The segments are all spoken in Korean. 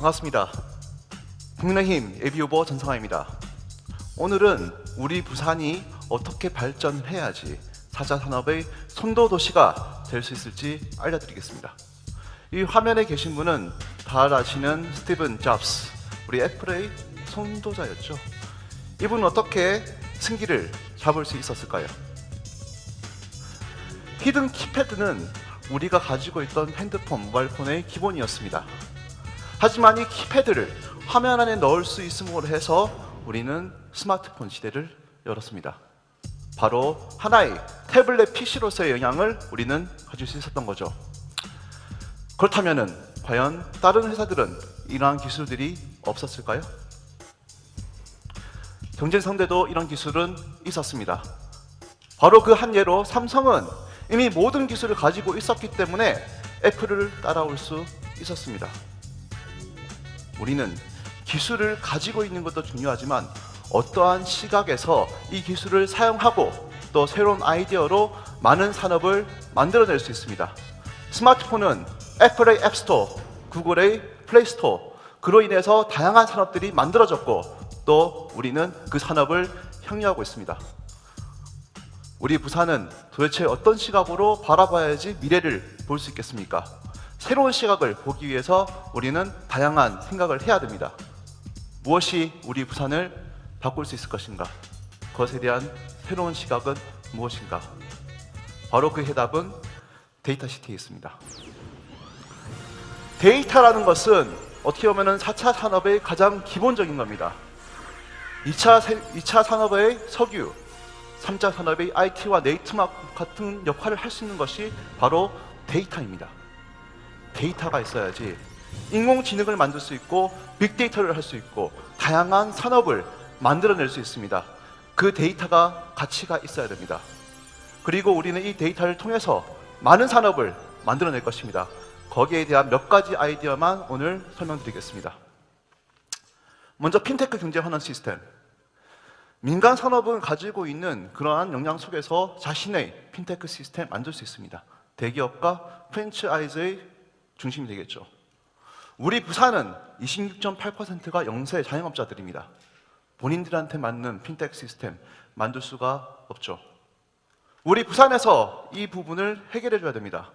반갑습니다. 국민의힘 예비후보 전성환입니다. 오늘은 우리 부산이 어떻게 발전해야지 4차 산업의 선도도시가 될 수 있을지 알려드리겠습니다. 이 화면에 계신 분은 다 아시는 스티븐 잡스, 우리 애플의 선도자였죠. 이분은 어떻게 승기를 잡을 수 있었을까요? 히든 키패드는 우리가 가지고 있던 핸드폰, 모바일폰의 기본이었습니다. 하지만 이 키패드를 화면 안에 넣을 수 있음으로 해서 우리는 스마트폰 시대를 열었습니다. 바로 하나의 태블릿 PC로서의 영향을 우리는 가질 수 있었던 거죠. 그렇다면 과연 다른 회사들은 이러한 기술들이 없었을까요? 경쟁상대도 이런 기술은 있었습니다. 바로 그 한 예로 삼성은 이미 모든 기술을 가지고 있었기 때문에 애플을 따라올 수 있었습니다. 우리는 기술을 가지고 있는 것도 중요하지만 어떠한 시각에서 이 기술을 사용하고 또 새로운 아이디어로 많은 산업을 만들어낼 수 있습니다. 스마트폰은 애플의 앱스토어, 구글의 플레이스토어, 그로 인해서 다양한 산업들이 만들어졌고 또 우리는 그 산업을 향유하고 있습니다. 우리 부산은 도대체 어떤 시각으로 바라봐야지 미래를 볼 수 있겠습니까? 새로운 시각을 보기 위해서 우리는 다양한 생각을 해야 됩니다. 무엇이 우리 부산을 바꿀 수 있을 것인가? 그것에 대한 새로운 시각은 무엇인가? 바로 그 해답은 데이터시티에 있습니다. 데이터라는 것은 어떻게 보면 4차 산업의 가장 기본적인 겁니다. 2차 산업의 석유, 3차 산업의 IT와 네트워크 같은 역할을 할 수 있는 것이 바로 데이터입니다. 데이터가 있어야지 인공지능을 만들 수 있고 빅데이터를 할 수 있고 다양한 산업을 만들어낼 수 있습니다. 그 데이터가 가치가 있어야 됩니다. 그리고 우리는 이 데이터를 통해서 많은 산업을 만들어낼 것입니다. 거기에 대한 몇 가지 아이디어만 오늘 설명드리겠습니다. 먼저 핀테크 경제 환원 시스템. 민간 산업은 가지고 있는 그러한 역량 속에서 자신의 핀테크 시스템 만들 수 있습니다. 대기업과 프랜차이즈의 중심이 되겠죠. 우리 부산은 26.8%가 영세 자영업자들입니다. 본인들한테 맞는 핀테크 시스템 만들 수가 없죠. 우리 부산에서 이 부분을 해결해 줘야 됩니다.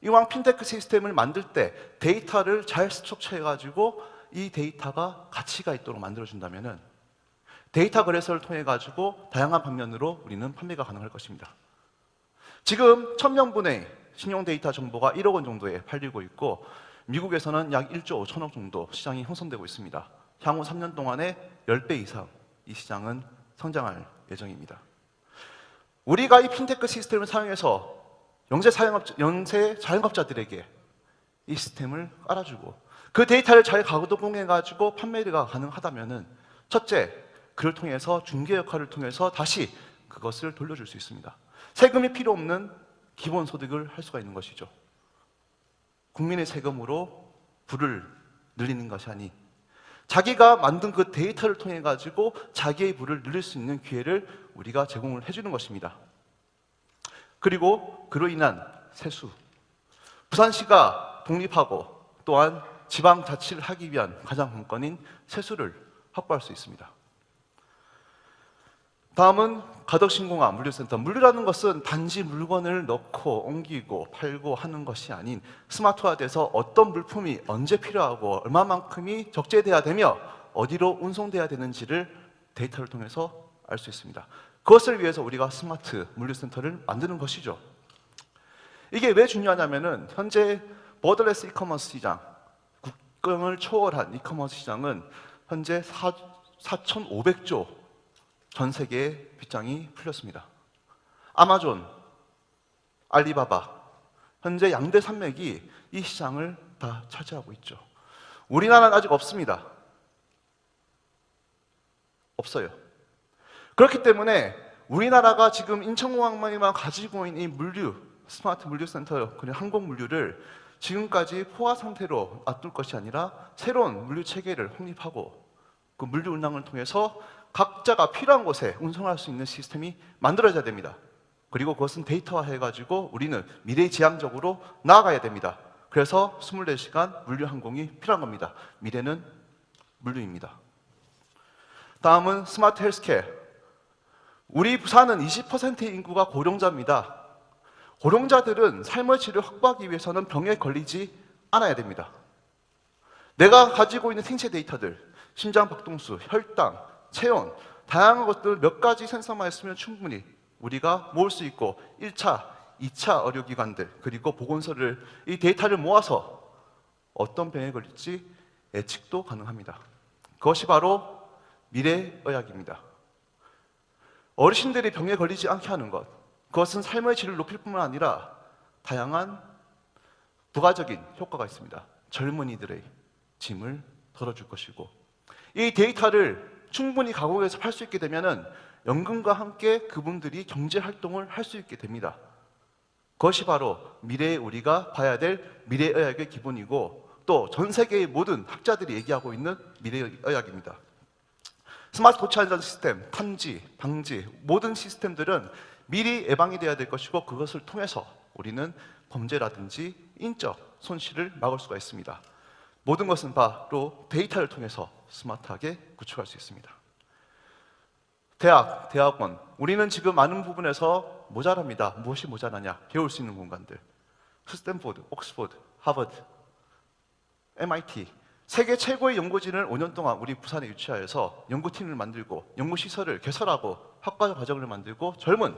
이왕 핀테크 시스템을 만들 때 데이터를 잘 스트럭처해가지고 이 데이터가 가치가 있도록 만들어준다면 데이터 거래소를 통해 가지고 다양한 방면으로 우리는 판매가 가능할 것입니다. 지금 1000명분의 신용 데이터 정보가 1억 원 정도에 팔리고 있고 미국에서는 약 1조 5천억 정도 시장이 형성되고 있습니다. 향후 3년 동안에 10배 이상 이 시장은 성장할 예정입니다. 우리가 이 핀테크 시스템을 사용해서 영세 자영업자들에게 이 시스템을 깔아주고 그 데이터를 잘 가동해 가지고 판매가 가능하다면 첫째, 그를 통해서 중개 역할을 통해서 다시 그것을 돌려줄 수 있습니다. 세금이 필요 없는 기본소득을 할 수가 있는 것이죠. 국민의 세금으로 부를 늘리는 것이 아닌 자기가 만든 그 데이터를 통해 가지고 자기의 부를 늘릴 수 있는 기회를 우리가 제공을 해주는 것입니다. 그리고 그로 인한 세수. 부산시가 독립하고 또한 지방자치를 하기 위한 가장 관건인 세수를 확보할 수 있습니다. 다음은 가덕신공항 물류센터. 물류라는 것은 단지 물건을 넣고 옮기고 팔고 하는 것이 아닌 스마트화돼서 어떤 물품이 언제 필요하고 얼마만큼이 적재돼야 되며 어디로 운송돼야 되는지를 데이터를 통해서 알 수 있습니다. 그것을 위해서 우리가 스마트 물류센터를 만드는 것이죠. 이게 왜 중요하냐면은 현재 보더레스 이커머스 시장, 국경을 초월한 이커머스 시장은 현재 4,500조 전 세계에 빗장이 풀렸습니다. 아마존, 알리바바, 현재 양대 산맥이 이 시장을 다 차지하고 있죠. 우리나라는 아직 없습니다. 없어요. 그렇기 때문에 우리나라가 지금 인천공항만이만 가지고 있는 이 물류, 스마트 물류센터, 그리고 항공 물류를 지금까지 포화 상태로 놔둘 것이 아니라 새로운 물류 체계를 확립하고 그 물류 운항을 통해서 각자가 필요한 곳에 운송할 수 있는 시스템이 만들어져야 됩니다. 그리고 그것은 데이터화해가지고 우리는 미래지향적으로 나아가야 됩니다. 그래서 24시간 물류항공이 필요한 겁니다. 미래는 물류입니다. 다음은 스마트 헬스케어. 우리 부산은 20%의 인구가 고령자입니다. 고령자들은 삶의 질을 확보하기 위해서는 병에 걸리지 않아야 됩니다. 내가 가지고 있는 생체 데이터들, 심장 박동수, 혈당, 체온, 다양한 것들 몇 가지 센서만 있으면 충분히 우리가 모을 수 있고 1차, 2차 의료기관들 그리고 보건소를 이 데이터를 모아서 어떤 병에 걸릴지 예측도 가능합니다. 그것이 바로 미래의학입니다. 어르신들이 병에 걸리지 않게 하는 것, 그것은 삶의 질을 높일 뿐만 아니라 다양한 부가적인 효과가 있습니다. 젊은이들의 짐을 덜어줄 것이고, 이 데이터를 충분히 가공해서 팔 수 있게 되면 연금과 함께 그분들이 경제활동을 할 수 있게 됩니다. 그것이 바로 미래에 우리가 봐야 될 미래의학의 기본이고 또 전 세계의 모든 학자들이 얘기하고 있는 미래의학입니다. 스마트 도치 안전 시스템, 탐지, 방지 모든 시스템들은 미리 예방이 돼야 될 것이고 그것을 통해서 우리는 범죄라든지 인적 손실을 막을 수가 있습니다. 모든 것은 바로 데이터를 통해서 스마트하게 구축할 수 있습니다. 대학원, 우리는 지금 많은 부분에서 모자랍니다. 무엇이 모자라냐? 배울 수 있는 공간들. 스탠포드, 옥스퍼드, 하버드, MIT 세계 최고의 연구진을 5년 동안 우리 부산에 유치하여서 연구팀을 만들고 연구시설을 개설하고 학과 과정을 만들고 젊은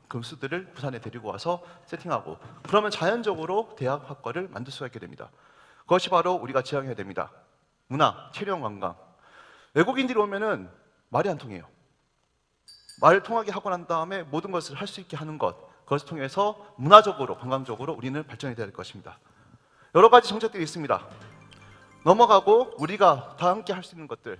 교수들을 부산에 데리고 와서 세팅하고 그러면 자연적으로 대학학과를 만들 수가 있게 됩니다. 그것이 바로 우리가 지향해야 됩니다. 문화, 체력 관광. 외국인들이 오면은 말이 안 통해요. 말을 통하게 하고 난 다음에 모든 것을 할 수 있게 하는 것, 그것을 통해서 문화적으로, 관광적으로 우리는 발전이 돼야 될 것입니다. 여러 가지 정책들이 있습니다. 넘어가고 우리가 다 함께 할 수 있는 것들,